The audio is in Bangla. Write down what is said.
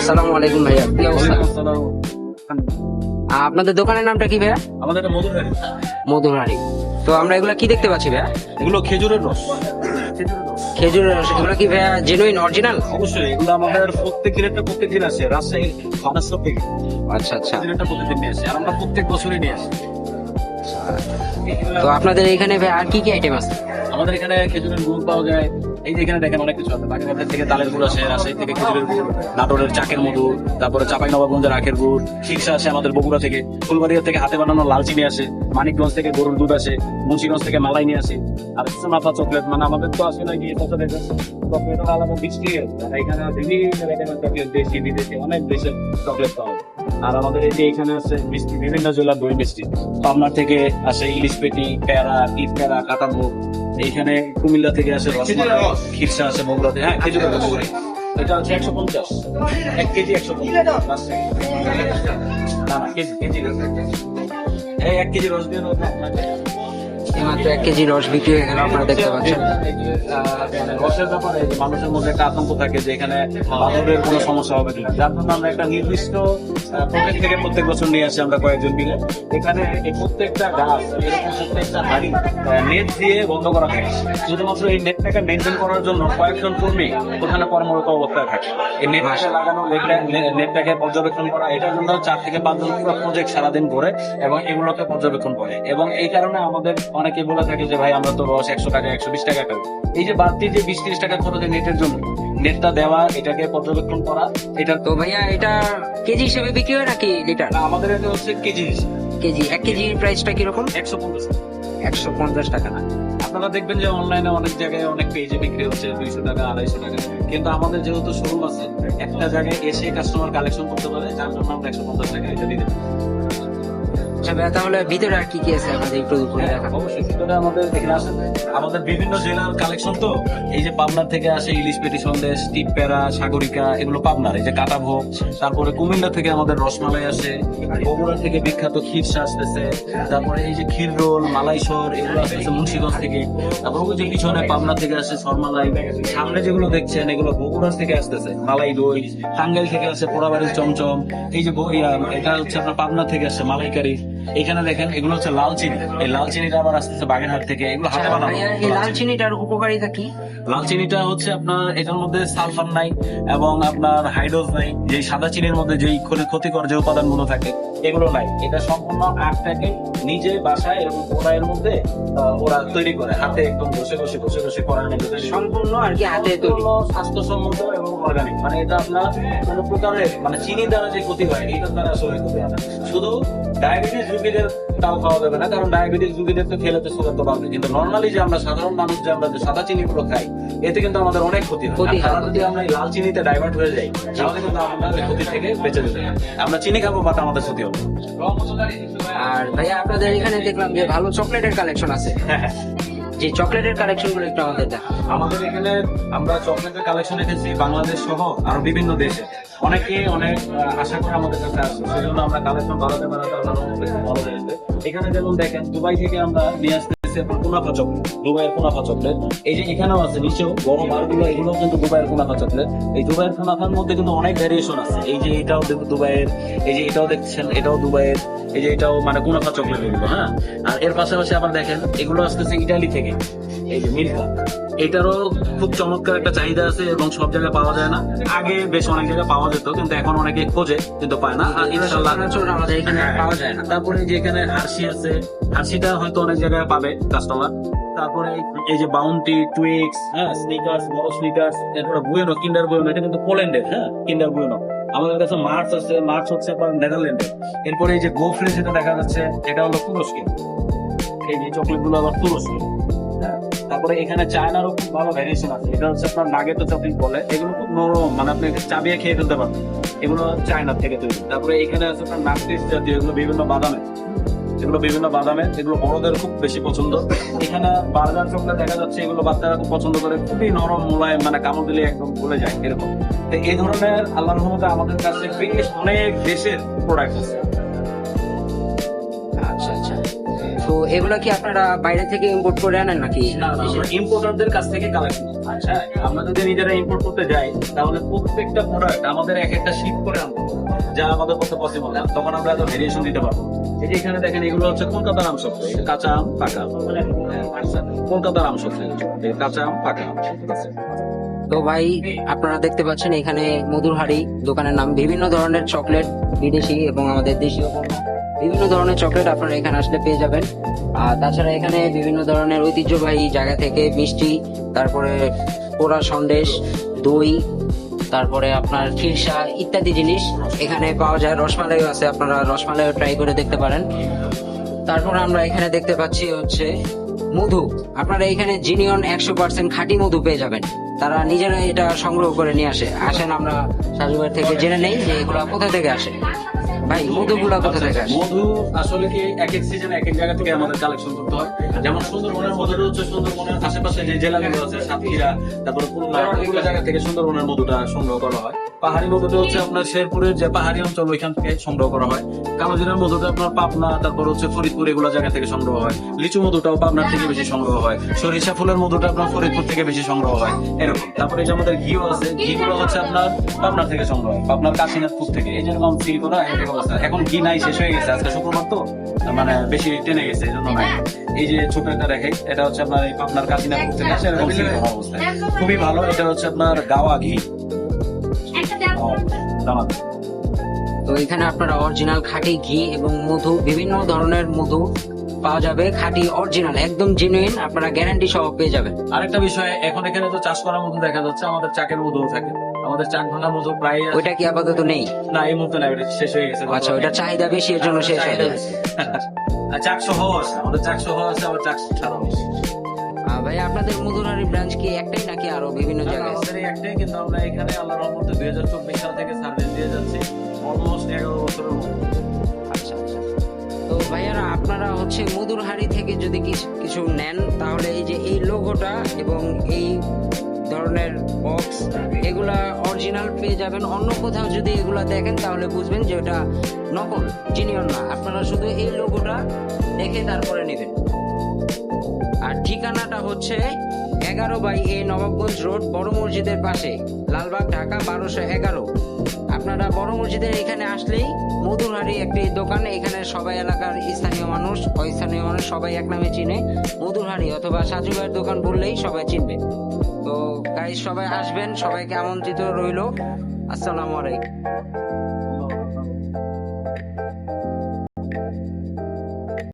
আসসালামু আলাইকুম ভাইয়া, কি অবস্থা? আপনাদের দোকানের নামটা কি ভাইয়া? আমাদের একটা মধুর মধুরারি। তো আমরা এগুলা কি দেখতে পাচ্ছি ভাইয়া? এগুলো খেজুরের রস। খেজুরের রস। এগুলা কি ভাইয়া জেনুইন অরিজিনাল? অবশ্যই এগুলো আমাদের প্রত্যেক দিন আসে রাজশাহী ফার্মাসি থেকে। আচ্ছা আচ্ছা। দিনটা প্রত্যেকদিন নিয়ে আসে আর আমরা প্রত্যেক বছরই নিয়ে আসি। তো আপনাদের এখানে ভাই আর কি কি আইটেম আছে? আমাদের এখানে খেজুরের গুড় পাওয়া যায়। এই যে এখানে দেখেন অনেক কিছু আছে। বাগেরহাট থেকে তালের গুড় আসে, রাজশাহী থেকে খেজুরের গুড়, নাটোরের চাকের মধু, তারপরে চাঁপাইনবাবগঞ্জের আখের গুড়, খিরসা আসে আমাদের বগুড়া থেকে, ফুলবাড়িয়া থেকে হাতে বানানো লাল চিনি আসে, মানিকগঞ্জ থেকে গরুর দুধ আসে, মুন্সিগঞ্জ থেকে মালাই নিয়ে আসে, আর মাথা চকলেট মানে আমাদের তো আসে না গিয়ে চকলেট আলাদা মিষ্টি এখানে বিভিন্ন রকমের চকলেট, দেশি বিদেশি অনেক দেশের চকলেট পাওয়া যায়। আর আমাদের এই যে এখানে আছে মিষ্টি, বিভিন্ন জেলার দই মিষ্টি, পাবনার থেকে আসে ইলিশ পেটি, পেয়ারা, টিপ পেয়ারা, কাঁটাভোগ। এইখানে কুমিল্লা থেকে আসে রসমালাই, খিরসা আছে বগুড়াতে। হ্যাঁ, খেজুরের রস। এটা হচ্ছে 150, 1 কেজি 150। না না, কেজি এই 1 কেজি রস দিয়ে মাত্র 1 কেজি রস বিক্রি হয়ে গেল, আপনারা দেখতে পাচ্ছেন। রসের ব্যাপারে যে মানুষের মধ্যে একটা আতঙ্ক থাকে যে এখানে বাদুড়ের কোনো সমস্যা হবে কিনা, যার জন্য আমরা একটা নির্দিষ্ট পকেট থেকে প্রত্যেক বছর নিয়ে আসি আমরা কয়েকজন মিলে। এখানে এই প্রত্যেকটা গাছ, এরকম প্রত্যেকটা হাড়ি নেট দিয়ে বন্ধ করা থাকে। শুধুমাত্র এই নেটটাকে মেনটেন করার জন্য কয়েকজন কর্মী ওখানে কর্মরত অবস্থায় থাকে। এই নেটটাকে লাগানো, নেটটাকে পর্যবেক্ষণ করা, এটার জন্য 4 থেকে 5 জন পুরো প্রজেক্ট সারাদিন ঘুরে এবং এগুলোকে পর্যবেক্ষণ করে। এবং এই কারণে আমাদের অনেকে বলে থাকে যে ভাই আমরা তো রস 100 টাকা 120 টাকা খাবো। এই যে বাড়তি যে 20-30 টাকা খরচ নেটের জন্য, নেটটা দেওয়া, এটাকে পর্যবেক্ষণ করা, এটা তো ভাইয়া এটা কেজি হিসেবে বিক্রি হয় নাকি লিটার? আমাদের এটা হচ্ছে কেজি হিসেবে। কেজি। 1 কেজির প্রাইসটা কিরকম? 150। 150 টাকা না? আপনারা দেখবেন যে অনলাইনে অনেক জায়গায় অনেক পেজে বিক্রি হচ্ছে 200 টাকা 250 টাকা, কিন্তু আমাদের যেহেতু শোরুম আছে, একটা জায়গায় এসে কাস্টমার কালেকশন করতে পারে, যার জন্য আমরা 150 টাকা এটা দিতে পারি। আচ্ছা ভাইয়া, তাহলে ভিতরে আর কি কি আছে আমাদের একটু উপরে দেখা? অবশ্যই ভিতরে আমাদের এখানে আসেন, আমাদের বিভিন্ন জেলার কালেকশন। তো এই যে পাবনার থেকে আসে ইলিশ পেটি সন্দেশ, টিপ প্যারা, সাগরিকা, এগুলো পাবনার। এই যে কাঁটাভোগ, তারপরে কুমিল্লা থেকে আমাদের রসমালাই আসে, বগুড়া থেকে বিখ্যাত খিরসা আসতেছে, তারপরে এই যে ক্ষীর রোল, মালাইসর, এগুলো আসতেছে মুন্সিগঞ্জ থেকে। তারপরে ওই যে পিছনে পাবনা থেকে আসে সরমালাই, সামনে যেগুলো দেখছেন এগুলো বগুড়া থেকে আসতেছে মালাই দই, টাঙ্গাইল থেকে আসে পোড়াবাড়ির চমচম, এই যে এটা হচ্ছে আপনার পাবনা থেকে আসে মালাইকারি। এখানে দেখেন এগুলো হচ্ছে লাল চিনি, এই লাল চিনিটা আবার আসতেছে বাগেরহাট থেকে, এগুলো হাতে বানানো। এই লাল চিনিটার উপকারিতা কি? লাল চিনিটা হচ্ছে আপনার এটার মধ্যে সালফার নাই এবং আপনার হাইড্রোজ নাই, যে সাদা চিনির মধ্যে যেই ক্ষতিকর যে উপাদানগুলো থাকে এগুলো নাই। এটা সম্পূর্ণ আখটাকে নিজে বাসায় এরকম পোড়াইয়ের মধ্যে ওরা তৈরি করে, হাতে একদম ঘষে করার মধ্যে সম্পূর্ণ আর কি হাতে তৈরি, স্বাস্থ্যসম্মত এবং অর্গানিক। মানে এটা আপনার কোনো প্রকারের মানে চিনি দ্বারা যে ক্ষতি হয় এটার দ্বারা আসলে ক্ষতি হয় না। শুধু ডায়াবেটিস রোগীদের তাও খাওয়া যাবে না, কারণ ডায়াবেটিস রোগীদের তো খেলে তো সুগার তো পাবে, কিন্তু নর্মালি যে আমরা সাধারণ মানুষ যে আমরা যে সাদা চিনি গুলো খাই এতে কিন্তু আমাদের অনেক ক্ষতি হয়। আর যদি আমরা এই লাল চিনিতে ডাইভার্ট হয়ে যাই তাহলে কিন্তু আমরা এই ক্ষতি থেকে বেঁচে যেতে পারি। আমরা চিনি খাবো বাট আমাদের ক্ষতি হবে। আর ভাইয়া আপনাদের এখানে দেখলাম যে ভালো চকলেটের কালেকশন আছে, যে চকলেটের কালেকশন গুলো একটু আমাদের দেখা। আমাদের এখানে আমরা চকলেটের কালেকশন রেখেছি বাংলাদেশ সহ আরো বিভিন্ন দেশে। অনেকে অনেক আশা করে আমাদের কাছে আসছে, সেজন্য আমরা কালেকশন বাড়াতে ভালো হয়েছে। এখানে যেমন দেখেন দুবাই থেকে আমরা নিয়ে আসতেছি কুনাফা চকলেট, দুবাইয়ের কুনাফা চকলেট। এই যে এখানেও আছে নিচেও বড় বারগুলো, এগুলো কিন্তু দুবাইয়ের কুনাফা চকলেট। এই দুবাইয়ের কুনাফার মধ্যে কিন্তু অনেক ভ্যারিয়েশন আছে। এই যে এটাও দুবাইয়ের, এই যে এটাও দেখছেন এটাও দুবাইয়ের, এই যে এটাও মানে কুনাফা চকলেট এগুলো। হ্যাঁ, আর এর পাশাপাশি আবার দেখেন এগুলো আসতেছে ইটালি থেকে, এই যে মিল্কা, এটারও খুব চমৎকার একটা চাহিদা আছে এবং সব জায়গায় পাওয়া যায় না। আগে বেশ অনেক জায়গায় পাওয়া যেত, কিন্তু এখন অনেকে খোঁজে কিন্তু পায় না। আর ইনশাআল্লাহ আমাদের এখানে পাওয়া যায় না। তারপরে যে এখানে হার্সি আছে, হার্সিটা হয়তো অনেক জায়গায় পাবে কাস্টমার। তারপরে এই যে বাউন্টি, টুইক্স, হ্যাঁ, স্নিকার্স, বড় স্নিকার্স, এরপরে বুয়েনো, কিন্ডার বুয়েনো, এটা কিন্তু পোল্যান্ডের। হ্যাঁ, কিন্ডার বুয়েনো। আমাদের কাছে মার্চ আছে, মার্চ হচ্ছে আপনার নেদারল্যান্ডের। এরপরে এই যে গোফ্রে যেটা দেখা যাচ্ছে এটা হলো তুরস্কের। এই যে চকলেট গুলো আবার তুরস্কের। তারপরে এখানে চায়নারও খুব ভালো ভ্যারিয়েশন আছে, এটা হচ্ছে আপনার নাগেটো চকলেট বলে। এগুলো খুব নরম, মানে আপনি চাবিয়ে খেয়ে ফেলতে পারবেন, এগুলো চায়না থেকে তৈরি। তারপরে এখানে আছে আপনার নাকটিস জাতীয়, এগুলো বিভিন্ন বাদামের, এগুলো বড়দের খুব বেশি পছন্দ। এখানে বার্গার চকলেট দেখা যাচ্ছে, এগুলো বাচ্চারা খুব পছন্দ করে, খুবই নরম মোলায়েম, মানে কামড় দিলে একদম গলে যায় এরকম। তো এই ধরনের আল্লাহর রহমতে আমাদের কাছে বেশ অনেক দেশের প্রোডাক্ট আছে। আচ্ছা আচ্ছা। তো এগুলা কি আপনারা বাইরে থেকে ইম্পোর্ট করে আনেন নাকি? ইম্পোর্টারদের কাছ থেকে কালেকশন আচ্ছা, আমরা যদি নিজেরা ইম্পোর্ট করতে যাই তাহলে প্রত্যেকটা প্রোডাক্ট আমাদের এক একটা শিপ করে আনবো, যা আমাদের পক্ষে পসিবল না। তখন আমরা এত ভেরিয়েশন দিতে পারবো। এই যে এখানে দেখেন, এগুলো হচ্ছে কলকাতার আম সত্য, কাঁচা আম পাকা আম। কলকাতার আম সত্য, কাঁচা আম পাকা আম, ঠিক আছে? তো ভাই আপনারা দেখতে পাচ্ছেন এখানে মধুর হাড়ি দোকানের নাম। বিভিন্ন ধরনের চকলেট, বিদেশি এবং আমাদের দেশীয় বিভিন্ন ধরনের চকলেট আপনারা এখানে আসলে পেয়ে যাবেন। আর তাছাড়া এখানে বিভিন্ন ধরনের ঐতিহ্যবাহী জায়গা থেকে মিষ্টি, তারপরে পোড়া সন্দেশ, দই, তারপরে আপনার খিরসা ইত্যাদি জিনিস এখানে পাওয়া যায়। রসমালাইও আছে, আপনারা রসমালাইও ট্রাই করে দেখতে পারেন। তারপর আমরা এখানে দেখতে পাচ্ছি হচ্ছে মধু। আপনারা এখানে জিনিয়ন 100% খাঁটি মধু পেয়ে যাবেন। তারা নিজেরা এটা সংগ্রহ করে নিয়ে আসেন আমরা সাজুবাড়ি থেকে জেনে নেই যে এগুলা কোথা থেকে আসে। ভাই মধুগুলা কোথা থেকে আসে? মধু আসলে কি এক এক সিজন এক এক জায়গা থেকে আমাদের কালেকশন করতে হয়। যেমন সুন্দরবনের মধুটা হচ্ছে সুন্দরবনের আশেপাশে যে জেলাগুলো আছে, সাতক্ষীরা, তারপরে খুলনা, এগুলো জায়গা থেকে সুন্দরবনের মধুটা সংগ্রহ করা হয়। পাহাড়ি মধুটা হচ্ছে আপনার শেরপুরের যে পাহাড়ি অঞ্চল, ওইখান থেকে সংগ্রহ করা হয়। কালোজিরার মধুটা আপনার পাবনা, তারপর হচ্ছে ফরিদপুর, এগুলো জায়গা থেকে সংগ্রহ হয়। লিচু মধুটাও পাবনার থেকে বেশি সংগ্রহ হয়। সরিষা ফুলের মধুটা আপনার ফরিদপুর থেকে বেশি সংগ্রহ হয়, এরকম। তারপরে এই যে আমাদের ঘিও আছে, ঘিগুলো হচ্ছে আপনার পাবনার থেকে সংগ্রহ হয়, পাবনার কাশীনাথপুর থেকে। এই যেরকম ফিল করা এরকম অবস্থা। এখন ঘি নাই, শেষ হয়ে গেছে, আজকে শুক্রবার তো মানে বেশি টেনে গেছে, এই জন্য নাই। এই যে ছোট একটা দেখাই, এটা হচ্ছে আপনার এই পাবনার কাশীনাথপুর থেকে আসে, এরকম ফিল করা অবস্থা, খুবই ভালো। এটা হচ্ছে আপনার গাওয়া ঘি। দাম তো এখানে আপনারা অরিজিনাল খাঁটি ঘি এবং মধু, বিভিন্ন ধরনের মধু পাওয়া যাবে, খাঁটি অরিজিনাল একদম জেনুইন, আপনারা গ্যারান্টি সহ পেয়ে যাবেন। আরেকটা বিষয়, এখন এখানে তো চাষ করা মধু দেখা যাচ্ছে, আমাদের চাকের মধুও থাকে। আমাদের চাক ভাঙা মধু প্রায় ওইটা কি আপাতত নেই? না, এই মুহূর্তে না, ওটা শেষ হয়ে গেছে। আচ্ছা, ওইটা চাহিদা বেশি, এর জন্য শেষ হয়ে যায়। আর চাক সহ আছে, আমাদের চাক সহ আছে, আবার চাক ছাড়াও আছে। ভাই আপনাদের মধুরহারি ব্রাঞ্চ কি একটাই নাকি আরো বিভিন্ন জায়গায় আছে? আমাদের এই একটাই, কিন্তু আমরা এখানে আল্লাহর রহমতে 2024 সাল থেকে সার্ভিস দিয়ে যাচ্ছি, অলমোস্ট 11 বছরের মতো। আচ্ছা আচ্ছা। তো ভাইয়ারা আপনারা হচ্ছে মধুরহারি থেকে যদি কিছু নেন, তাহলে এই যে এই লোগোটা এবং এই ধরনের বক্স, এগুলা অরিজিনাল পেয়ে যাবেন। অন্য কোথাও যদি এগুলা দেখেন তাহলে বুঝবেন যে ওটা নকল, জিনিয়ন না। আপনারা শুধু এই লোগোটা দেখে তারপরে নেবেন। আর ঠিকানাটা হচ্ছে 11/A নবাবগঞ্জ রোড, বড় মসজিদের পাশে, লালবাগ, ঢাকা 1211। আপনারা বড় মসজিদের এখানে আসলেই মধুরহারি একটি দোকান, এখানে সবাই এলাকার স্থানীয় মানুষ, অস্থানীয় মানুষ সবাই এক নামে চিনে। মধুরহারি অথবা সাজু ভাইয়ের দোকান বললেই সবাই চিনবে। তো গাইস সবাই আসবেন, সবাইকে আমন্ত্রিত রইল। আসসালামু আলাইকুম।